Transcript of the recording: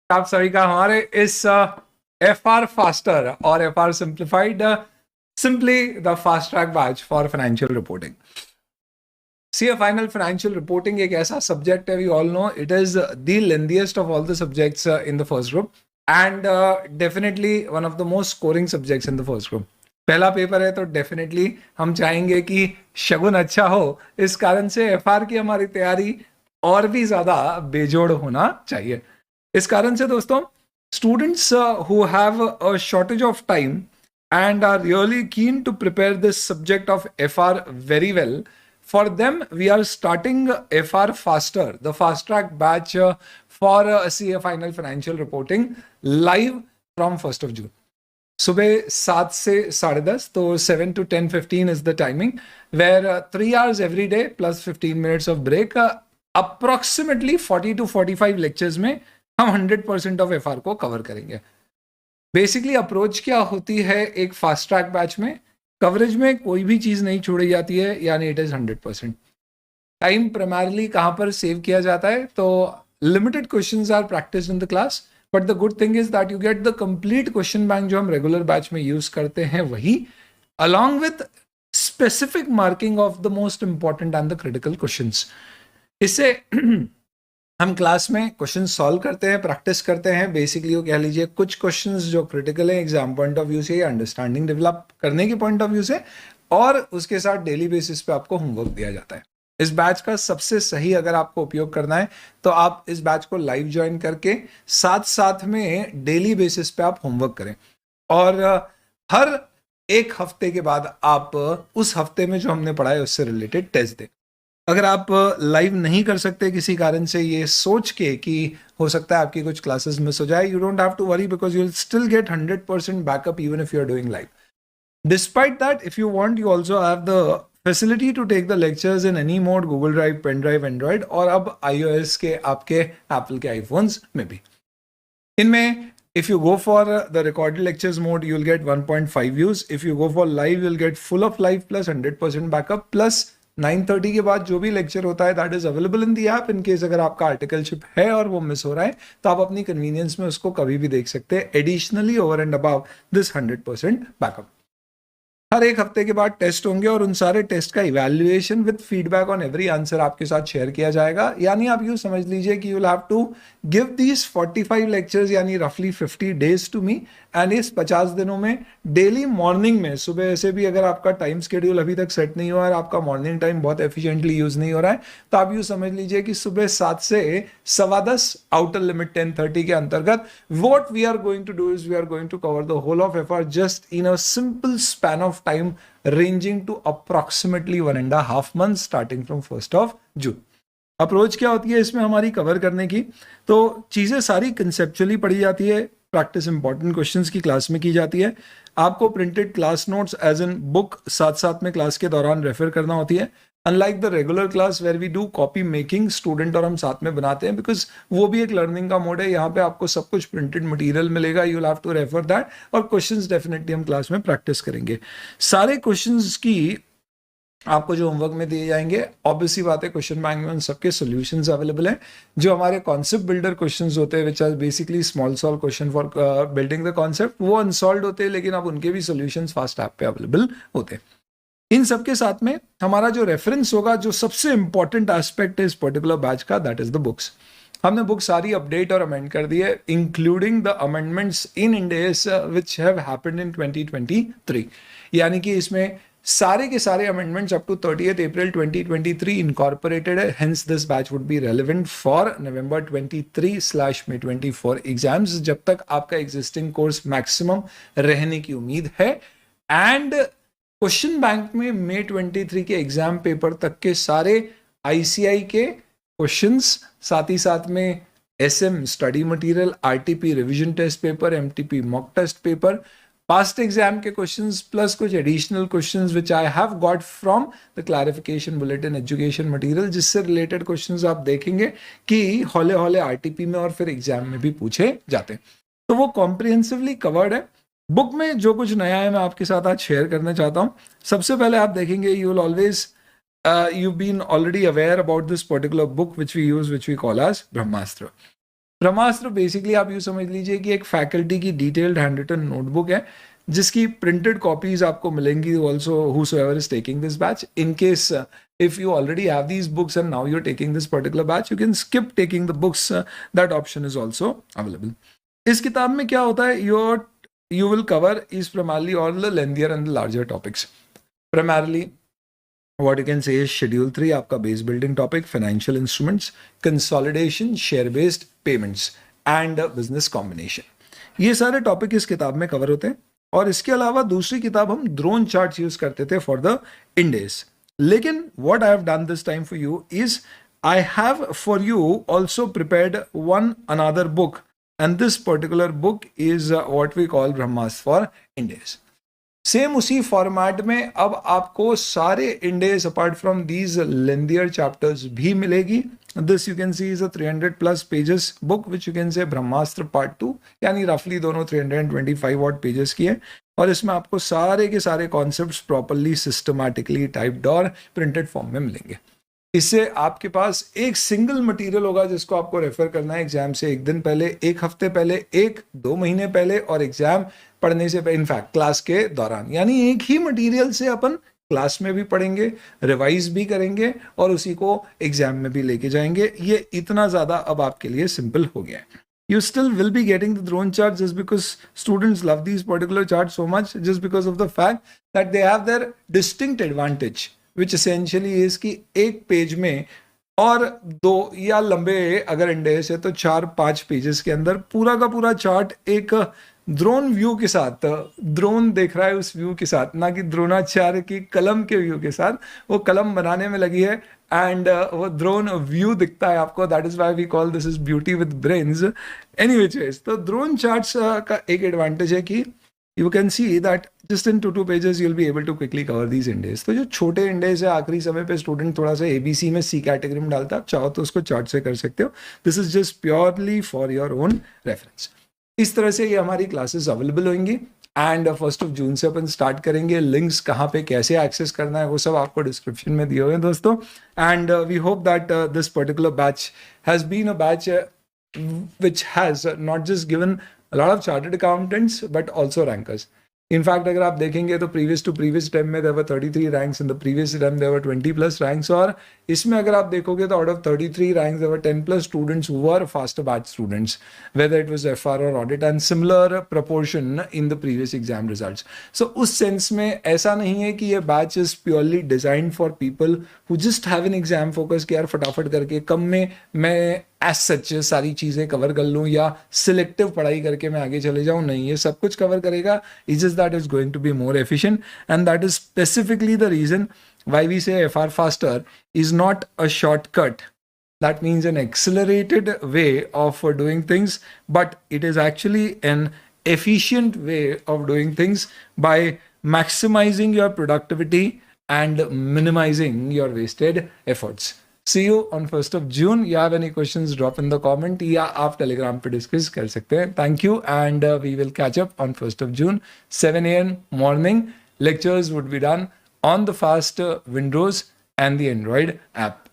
आप सभी का हमारे इस FR फास्टर और FR simplified simply the fast track batch for financial reporting. सी फाइनल फाइनेंशियल रिपोर्टिंग एक ऐसा सब्जेक्ट है, we all know it is the lengthiest of all the subjects in the first group and definitely one of the most scoring subjects in the first group. पहला paper है तो definitely हम चाहेंगे कि शगुन अच्छा हो, इस कारण से FR की हमारी तैयारी और भी ज्यादा बेजोड़ होना चाहिए। इस कारण से दोस्तों, students who have a shortage of time and are really keen to prepare this subject of FR very well, for them we are starting FR faster, the fast track batch for CA final financial reporting live from 1st of June. सुबह 7 से 10:30, तो 7 to 10:15 is the timing, where 3 hours every day plus 15 minutes of break, approximately 40 to 45 lectures में हम 100% of FR को cover करेंगे। Basically approach क्या होती है एक फास्ट ट्रैक बैच में, कवरेज में कोई भी चीज नहीं छोड़ी जाती है, यानी इट इज 100%। टाइम प्राइमरली कहां पर सेव किया जाता है, तो limited questions are practised in the class, but the good thing is that you get the complete question bank जो हम रेगुलर बैच में यूज करते हैं वही, along with specific marking of the most important and the critical questions. इससे हम class में question solve करते हैं, प्रैक्टिस करते हैं। बेसिकली वो कह लीजिए कुछ क्वेश्चंस जो क्रिटिकल है एग्जाम पॉइंट ऑफ व्यू से या अंडरस्टैंडिंग डेवलप करने के पॉइंट ऑफ व्यू से, और उसके साथ डेली बेसिस पे आपको होमवर्क दिया जाता है। इस बैच का सबसे सही अगर आपको उपयोग करना है तो आप इस बैच को लाइव ज्वाइन करके साथ साथ में डेली बेसिस पे आप होमवर्क करें, और हर एक हफ्ते के बाद आप उस हफ्ते में जो हमने पढ़ा है उससे रिलेटेड टेस्ट दें। अगर आप लाइव नहीं कर सकते किसी कारण से, ये सोच के कि हो सकता है आपकी कुछ क्लासेस मिस हो जाए, you don't have to worry because you will still get 100% backup even if you are doing live. Despite that, if you want you also have the facility to take the lectures in any mode, Google drive, pen drive, Android, और अब iOS के आपके Apple के iPhones में भी। इनमें if you go for the recorded lectures mode, you will get 1.5 views. If you go for live, you will get full of live plus 100% backup plus 9:30 के बाद जो भी लेक्चर होता है that is available in the app. In case अगर आपका articleship है और वो मिस हो रहा है तो आप अपनी कन्वीनियंस में उसको कभी भी देख सकते हैं, additionally over and above this 100% backup. हर एक हफ्ते के बाद टेस्ट होंगे और उन सारे टेस्ट का evaluation with feedback on every answer आपके साथ शेयर किया जाएगा। यानी आप यूं समझ लीजिए कि you will have to give these 45 lectures यानी रफली 50 डेज टू मी, एंड इस 50 दिनों में डेली मॉर्निंग में सुबह से भी अगर आपका टाइम शेड्यूल अभी तक सेट नहीं हुआ है, आपका मॉर्निंग टाइम बहुत एफिशिएंटली यूज नहीं हो रहा है, तो आप यूं समझ लीजिए कि सुबह 7 से 10:15 आउटर लिमिट 10:30 के अंतर्गत what we are going to do is we are going to cover the whole of FR just in a simple span of time ranging to approximately 1.5 months starting from 1st of June. Approach क्या होती है इसमें हमारी cover करने की, तो चीजें सारी कंसेप्चुअली पढ़ी जाती है, प्रैक्टिस इंपॉर्टेंट क्वेश्चंस की क्लास में की जाती है, आपको printed class notes as in book साथ साथ में क्लास के दौरान रेफर करना होती है। Unlike the regular class where we do copy making, student और हम साथ में बनाते हैं, बिकॉज वो भी एक लर्निंग का मोड है। यहाँ पे आपको सब कुछ प्रिंटेड मटेरियल मिलेगा, you will have to refer that, और क्वेश्चंस डेफिनेटली हम क्लास में प्रैक्टिस करेंगे। सारे क्वेश्चंस की आपको जो होमवर्क में दिए जाएंगे, ऑब्वियसली बात है क्वेश्चन बैंक में उन सबके सॉल्यूशंस अवेलेबल हैं। जो हमारे कॉन्सेप्ट बिल्डर क्वेश्चंस होते हैं which are basically small solve question for building the concept, वो अनसॉल्व्ड होते हैं, लेकिन अब उनके भी सॉल्यूशंस फास्ट ऐप पे अवेलेबल होते हैं। इन सबके साथ में हमारा जो रेफरेंस होगा, जो सबसे इंपॉर्टेंट एस्पेक्ट है इस पर्टिकुलर बैच का, दैट इज द बुक्स। हमने बुक सारी अपडेट और अमेंड कर दी है, including the amendments in Ind AS which have happened in 2023। यानी कि इसमें सारे के सारे amendments up to 30th April 2023 incorporated है। Hence this batch would be relevant for November 23/May 24 exams, जब तक आपका एग्जिस्टिंग कोर्स मैक्सिमम रहने की उम्मीद है। एंड क्वेश्चन बैंक में May 23 के एग्जाम पेपर तक के सारे ICI के क्वेश्चंस, साथ ही साथ में SM study material, RTP revision test paper, MTP mock test paper, past exam के क्वेश्चंस प्लस कुछ additional questions which I have got from the clarification bulletin education material, जिससे रिलेटेड क्वेश्चंस आप देखेंगे कि हौले हौले RTP में और फिर एग्जाम में भी पूछे जाते हैं। तो वो कॉम्प्रिहेंसिवली कवर्ड है। बुक में जो कुछ नया है मैं आपके साथ आज शेयर करना चाहता हूं। सबसे पहले आप देखेंगे, you will always you've been already aware about this particular book which we use, which we call as Brahmastra. Brahmastra basically आप यूँ समझ लीजिए कि एक फैकल्टी की डिटेल्ड हैंड रिटन नोटबुक है जिसकी प्रिंटेड कॉपीज आपको मिलेंगी also whosoever is taking this batch. In case if you already have these books and now you're taking this particular batch, you can skip taking the books. That option is also available. इस किताब में क्या होता है, you will cover is primarily all the lengthier and the larger topics. Primarily what you can say is schedule 3 आपका base building topic, financial instruments, consolidation, share based payments and business combination. ये सारे topic इस किताब में cover होते हैं. और इसके अलावा दूसरी किताब हम ड्रोन चार्ट्स यूज करते थे फॉर द इंडेज. लेकिन what I have done this time for you is I have for you also prepared one another book and this particular book is what we call Brahmastra for Ind AS. Same उसी format में अब आपको सारे Ind AS apart from these lengthier chapters भी मिलेगी. This you can see is a 300+ pages book which you can say Brahmastra part 2, यानी रफली दोनों 325 वॉट पेजेस की है. और इसमें आपको सारे के सारे कॉन्सेप्ट्स प्रॉपरली सिस्टमैटिकली टाइप्ड और प्रिंटेड फॉर्म में मिलेंगे. इससे आपके पास एक सिंगल मटेरियल होगा जिसको आपको रेफर करना है एग्जाम से एक दिन पहले, एक हफ्ते पहले, 1-2 महीने पहले और एग्जाम पढ़ने से पहले, इनफैक्ट क्लास के दौरान. यानी एक ही मटेरियल से अपन क्लास में भी पढ़ेंगे, रिवाइज भी करेंगे और उसी को एग्जाम में भी लेके जाएंगे. ये इतना ज़्यादा अब आपके लिए सिंपल हो गया है. You still will be getting the drone chart just because students love these particular charts so much, just because of the fact that they have their distinct advantage, which essentially is कि एक page में और 2 या लंबे अगर index है तो 4-5 pages के अंदर पूरा का पूरा चार्ट एक ड्रोन व्यू के साथ, ड्रोन देख रहा है उस व्यू के साथ, ना कि द्रोणाचार्य की कलम के व्यू के साथ. वो कलम बनाने में लगी है एंड वो ड्रोन व्यू दिखता है आपको. That is why we call this is beauty with brains. Anyways, तो ड्रोन चार्ट्स का एक एडवांटेज है कि you can see that just in 2 pages you will be able to quickly cover these Ind AS. तो जो छोटे इंडेज है आखिरी समय पे स्टूडेंट थोड़ा सा ABC में C कैटेगरी में डालता है, आप चाहो तो उसको चार्ट से कर सकते हो. This is just purely for your own reference. इस तरह से ये हमारी क्लासेस अवेलेबल होंगी एंड 1 जून से अपन स्टार्ट करेंगे. लिंक्स कहाँ पे कैसे एक्सेस करना है वो सब आपको डिस्क्रिप्शन में दिए हुए हैं दोस्तों. And we hope that this particular batch has been a batch which has not just given a lot of chartered accountants but also rankers. In fact, अगर आप देखेंगे तो previous to previous time में there were 33 ranks, in the previous time there were 20+ ranks, और इसमें अगर आप देखोगे तो out of 33 ranks there were 10+ students who were faster batch students, whether it was FR or audit, and similar proportion in the previous exam results. So उस sense में ऐसा नहीं है कि ये batch is purely designed for people who just have an exam focus कि यार फटाफट करके कम में मैं एज सच सारी चीज़ें कवर कर लूँ या सिलेक्टिव पढ़ाई करके मैं आगे चले जाऊँ. नहीं, ये सब कुछ कवर करेगा. It's just that is going to be more efficient and that is specifically the reason why we say FR faster is not a shortcut. That means an accelerated way of doing things, but it is actually an efficient way of doing things by maximizing your productivity and minimizing your wasted efforts. See you on 1st of June. You have any questions, drop in the comment या आप Telegram पे discuss कर सकते हैं. Thank you and we will catch up on 1st of June, 7 a.m. morning. Lectures would be done on the fast Windows and the Android app.